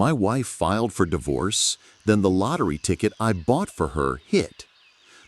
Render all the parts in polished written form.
My wife filed for divorce, then the lottery ticket I bought for her hit.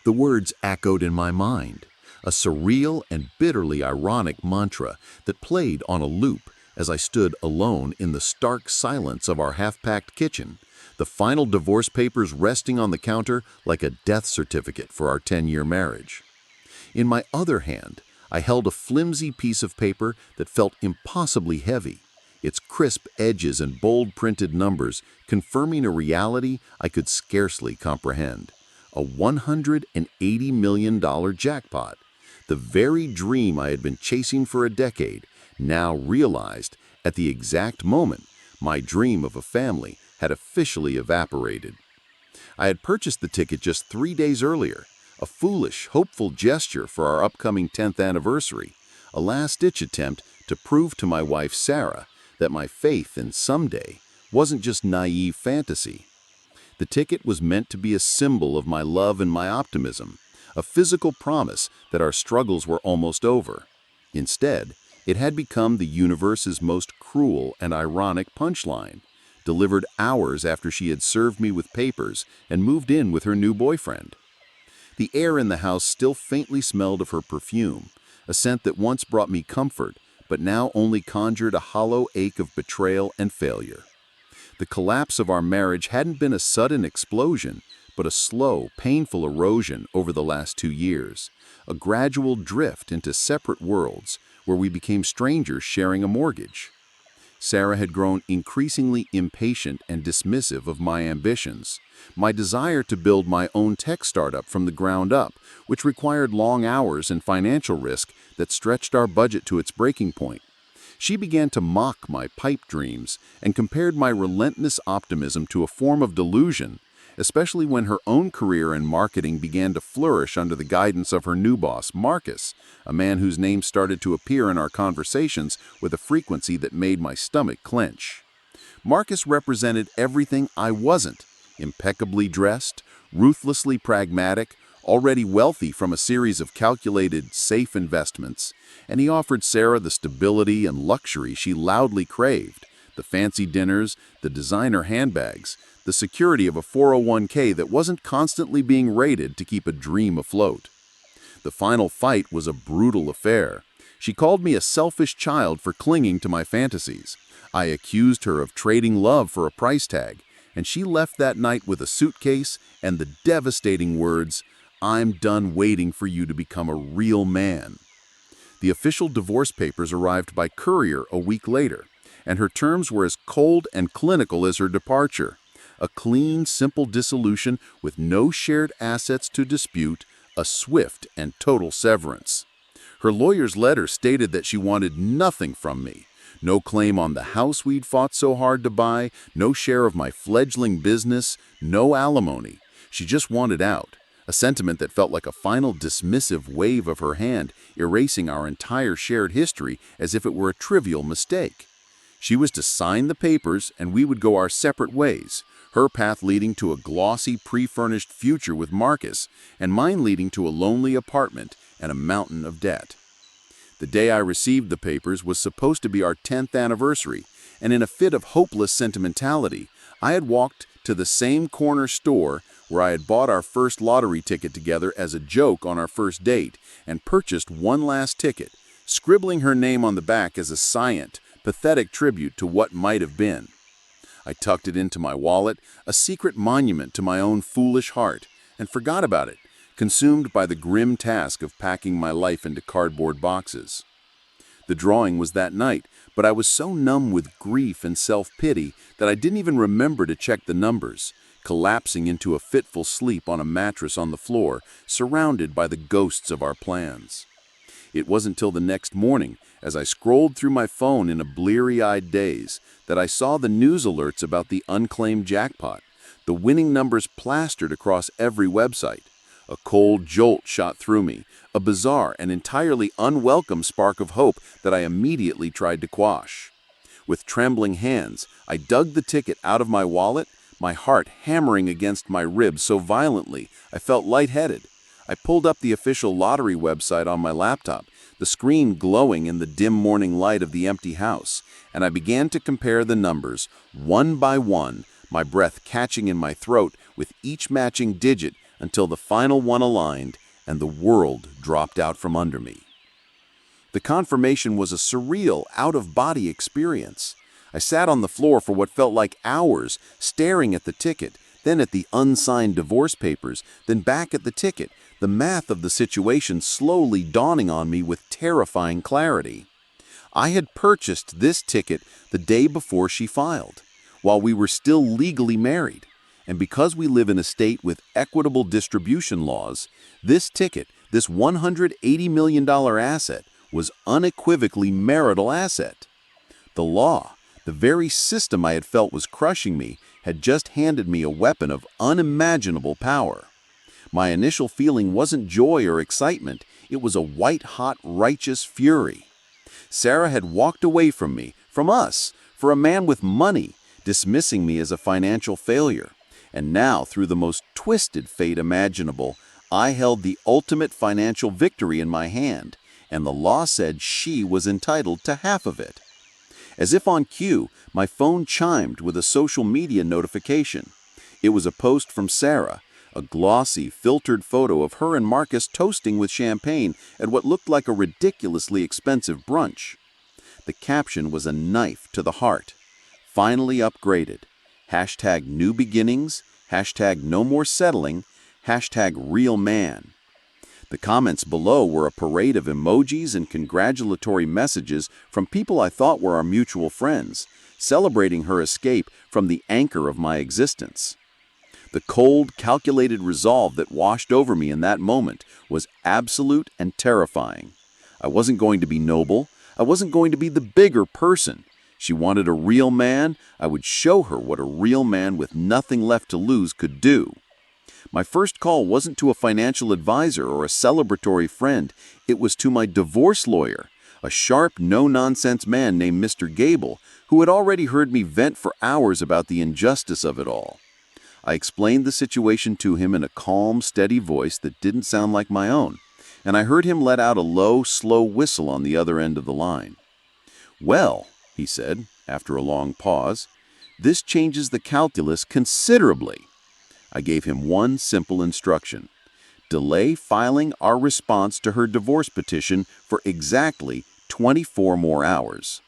The words echoed in my mind, a surreal and bitterly ironic mantra that played on a loop as I stood alone in the stark silence of our half-packed kitchen, the final divorce papers resting on the counter like a death certificate for our 10-year marriage. In my other hand, I held a flimsy piece of paper that felt impossibly heavy, its crisp edges and bold printed numbers confirming a reality I could scarcely comprehend. A $180 million jackpot, the very dream I had been chasing for a decade, now realized at the exact moment my dream of a family had officially evaporated. I had purchased the ticket just 3 days earlier, a foolish, hopeful gesture for our upcoming 10th anniversary, a last-ditch attempt to prove to my wife Sarah that my faith in someday wasn't just naive fantasy. The ticket was meant to be a symbol of my love and my optimism, a physical promise that our struggles were almost over. Instead, it had become the universe's most cruel and ironic punchline, delivered hours after she had served me with papers and moved in with her new boyfriend. The air in the house still faintly smelled of her perfume, a scent that once brought me comfort, but now only conjured a hollow ache of betrayal and failure. The collapse of our marriage hadn't been a sudden explosion, but a slow, painful erosion over the last 2 years, a gradual drift into separate worlds where we became strangers sharing a mortgage. Sarah had grown increasingly impatient and dismissive of my ambitions, my desire to build my own tech startup from the ground up, which required long hours and financial risk that stretched our budget to its breaking point. She began to mock my pipe dreams and compared my relentless optimism to a form of delusion, especially when her own career in marketing began to flourish under the guidance of her new boss, Marcus, a man whose name started to appear in our conversations with a frequency that made my stomach clench. Marcus represented everything I wasn't: impeccably dressed, ruthlessly pragmatic, already wealthy from a series of calculated, safe investments, and he offered Sarah the stability and luxury she loudly craved, the fancy dinners, the designer handbags, the security of a 401k that wasn't constantly being raided to keep a dream afloat. The final fight was a brutal affair. She called me a selfish child for clinging to my fantasies. I accused her of trading love for a price tag, and she left that night with a suitcase and the devastating words, "I'm done waiting for you to become a real man." The official divorce papers arrived by courier a week later, and her terms were as cold and clinical as her departure. A clean, simple dissolution with no shared assets to dispute, a swift and total severance. Her lawyer's letter stated that she wanted nothing from me. No claim on the house we'd fought so hard to buy, no share of my fledgling business, no alimony. She just wanted out, a sentiment that felt like a final dismissive wave of her hand, erasing our entire shared history as if it were a trivial mistake. She was to sign the papers and we would go our separate ways, her path leading to a glossy, pre-furnished future with Marcus, and mine leading to a lonely apartment and a mountain of debt. The day I received the papers was supposed to be our 10th anniversary, and in a fit of hopeless sentimentality, I had walked to the same corner store where I had bought our first lottery ticket together as a joke on our first date, and purchased one last ticket, scribbling her name on the back as a scient, pathetic tribute to what might have been. I tucked it into my wallet, a secret monument to my own foolish heart, and forgot about it, consumed by the grim task of packing my life into cardboard boxes. The drawing was that night, but I was so numb with grief and self-pity that I didn't even remember to check the numbers, collapsing into a fitful sleep on a mattress on the floor, surrounded by the ghosts of our plans. It wasn't till the next morning, as I scrolled through my phone in a bleary-eyed daze, that I saw the news alerts about the unclaimed jackpot, the winning numbers plastered across every website. A cold jolt shot through me, a bizarre and entirely unwelcome spark of hope that I immediately tried to quash. With trembling hands, I dug the ticket out of my wallet, my heart hammering against my ribs so violently I felt lightheaded. I pulled up the official lottery website on my laptop, the screen glowing in the dim morning light of the empty house, and I began to compare the numbers, one by one, my breath catching in my throat with each matching digit until the final one aligned and the world dropped out from under me. The confirmation was a surreal, out-of-body experience. I sat on the floor for what felt like hours, staring at the ticket, then at the unsigned divorce papers, then back at the ticket, the math of the situation slowly dawning on me with terrifying clarity. I had purchased this ticket the day before she filed, while we were still legally married. And because we live in a state with equitable distribution laws, this ticket, this $180 million asset, was unequivocally marital asset. The law, the very system I had felt was crushing me, had just handed me a weapon of unimaginable power. My initial feeling wasn't joy or excitement, it was a white-hot, righteous fury. Sarah had walked away from me, from us, for a man with money, dismissing me as a financial failure. And now, through the most twisted fate imaginable, I held the ultimate financial victory in my hand, and the law said she was entitled to half of it. As if on cue, my phone chimed with a social media notification. It was a post from Sarah, a glossy, filtered photo of her and Marcus toasting with champagne at what looked like a ridiculously expensive brunch. The caption was a knife to the heart. Finally upgraded. Hashtag new beginnings, hashtag no more settling, hashtag real man. The comments below were a parade of emojis and congratulatory messages from people I thought were our mutual friends, celebrating her escape from the anchor of my existence. The cold, calculated resolve that washed over me in that moment was absolute and terrifying. I wasn't going to be noble. I wasn't going to be the bigger person. She wanted a real man. I would show her what a real man with nothing left to lose could do. My first call wasn't to a financial advisor or a celebratory friend. It was to my divorce lawyer, a sharp, no-nonsense man named Mr. Gable, who had already heard me vent for hours about the injustice of it all. I explained the situation to him in a calm, steady voice that didn't sound like my own, and I heard him let out a low, slow whistle on the other end of the line. "Well," he said, after a long pause, "this changes the calculus considerably." I gave him one simple instruction: delay filing our response to her divorce petition for exactly 24 more hours.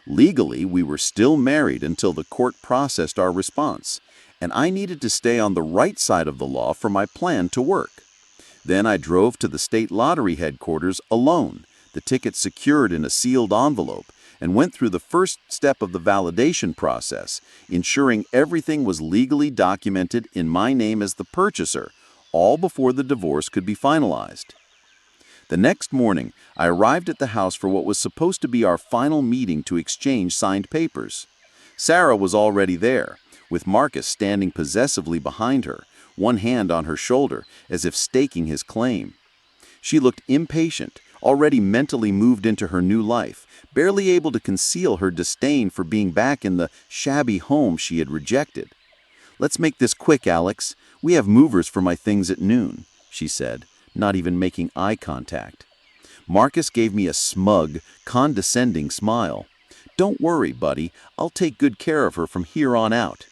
Legally, we were still married until the court processed our response, and I needed to stay on the right side of the law for my plan to work. Then I drove to the state lottery headquarters alone, the ticket secured in a sealed envelope, and went through the first step of the validation process, ensuring everything was legally documented in my name as the purchaser, all before the divorce could be finalized. The next morning, I arrived at the house for what was supposed to be our final meeting to exchange signed papers. Sarah was already there, with Marcus standing possessively behind her, one hand on her shoulder, as if staking his claim. She looked impatient, already mentally moved into her new life, barely able to conceal her disdain for being back in the shabby home she had rejected. "Let's make this quick, Alex. We have movers for my things at noon," she said, not even making eye contact. Marcus gave me a smug, condescending smile. "Don't worry, buddy. I'll take good care of her from here on out."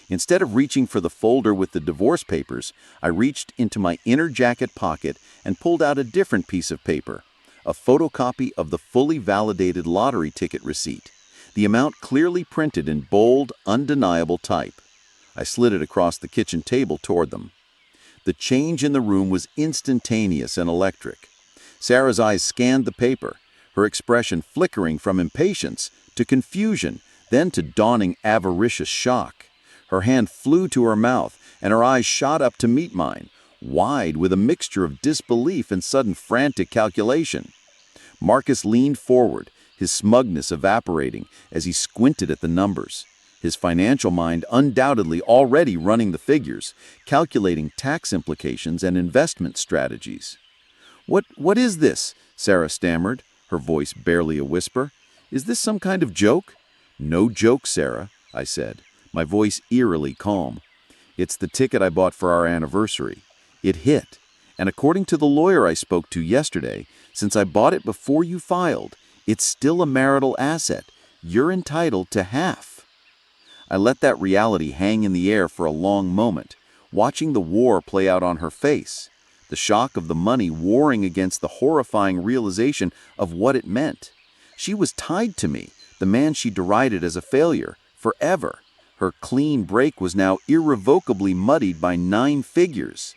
Instead of reaching for the folder with the divorce papers, I reached into my inner jacket pocket and pulled out a different piece of paper, a photocopy of the fully validated lottery ticket receipt, the amount clearly printed in bold, undeniable type. I slid it across the kitchen table toward them. The change in the room was instantaneous and electric. Sarah's eyes scanned the paper, her expression flickering from impatience to confusion, then to dawning avaricious shock. Her hand flew to her mouth, and her eyes shot up to meet mine, wide with a mixture of disbelief and sudden frantic calculation. Marcus leaned forward, his smugness evaporating as he squinted at the numbers, his financial mind undoubtedly already running the figures, calculating tax implications and investment strategies. What is this?" Sarah stammered, her voice barely a whisper. "Is this some kind of joke?" "No joke, Sarah," I said, my voice eerily calm. "It's the ticket I bought for our anniversary. It hit, and according to the lawyer I spoke to yesterday, Since I bought it before you filed, it's still a marital asset. You're entitled to half." I let that reality hang in the air for a long moment, watching the war play out on her face, the shock of the money warring against the horrifying realization of what it meant. She was tied to me, the man she derided as a failure, forever. Her clean break was now irrevocably muddied by 9 figures.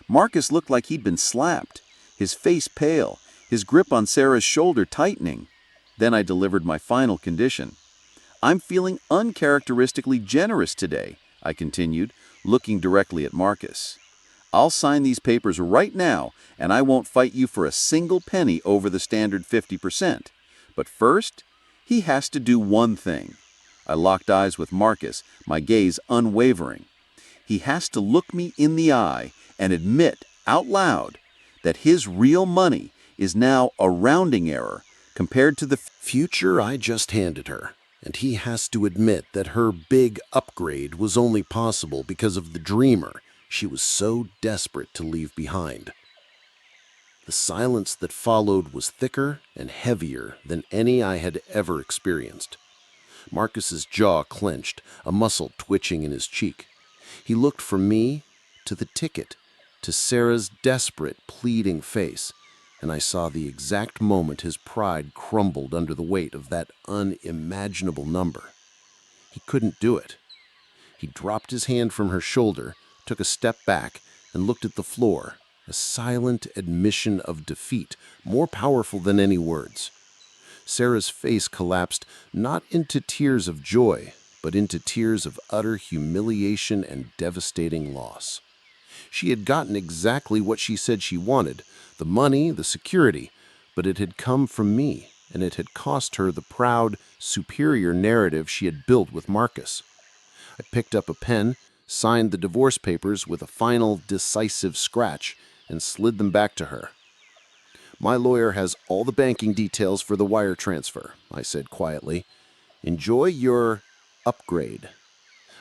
Marcus looked like he'd been slapped, his face pale, his grip on Sarah's shoulder tightening. Then I delivered my final condition. "I'm feeling uncharacteristically generous today," I continued, looking directly at Marcus. "I'll sign these papers right now, and I won't fight you for a single penny over the standard 50%. But first, he has to do one thing." I locked eyes with Marcus, my gaze unwavering. "He has to look me in the eye and admit, out loud, that his real money is now a rounding error compared to the future I just handed her. And he has to admit that her big upgrade was only possible because of the dreamer she was so desperate to leave behind." The silence that followed was thicker and heavier than any I had ever experienced. Marcus's jaw clenched, a muscle twitching in his cheek. He looked from me to the ticket, to Sarah's desperate, pleading face, and I saw the exact moment his pride crumbled under the weight of that unimaginable number. He couldn't do it. He dropped his hand from her shoulder, took a step back, and looked at the floor, a silent admission of defeat, more powerful than any words. Sarah's face collapsed not into tears of joy, but into tears of utter humiliation and devastating loss. She had gotten exactly what she said she wanted, the money, the security, but it had come from me, and it had cost her the proud, superior narrative she had built with Marcus. I picked up a pen, signed the divorce papers with a final, decisive scratch, and slid them back to her. "My lawyer has all the banking details for the wire transfer," I said quietly. "Enjoy your upgrade."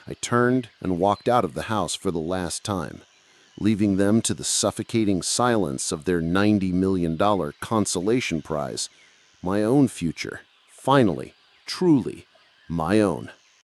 I turned and walked out of the house for the last time, leaving them to the suffocating silence of their $90 million consolation prize, my own future, finally, truly, my own.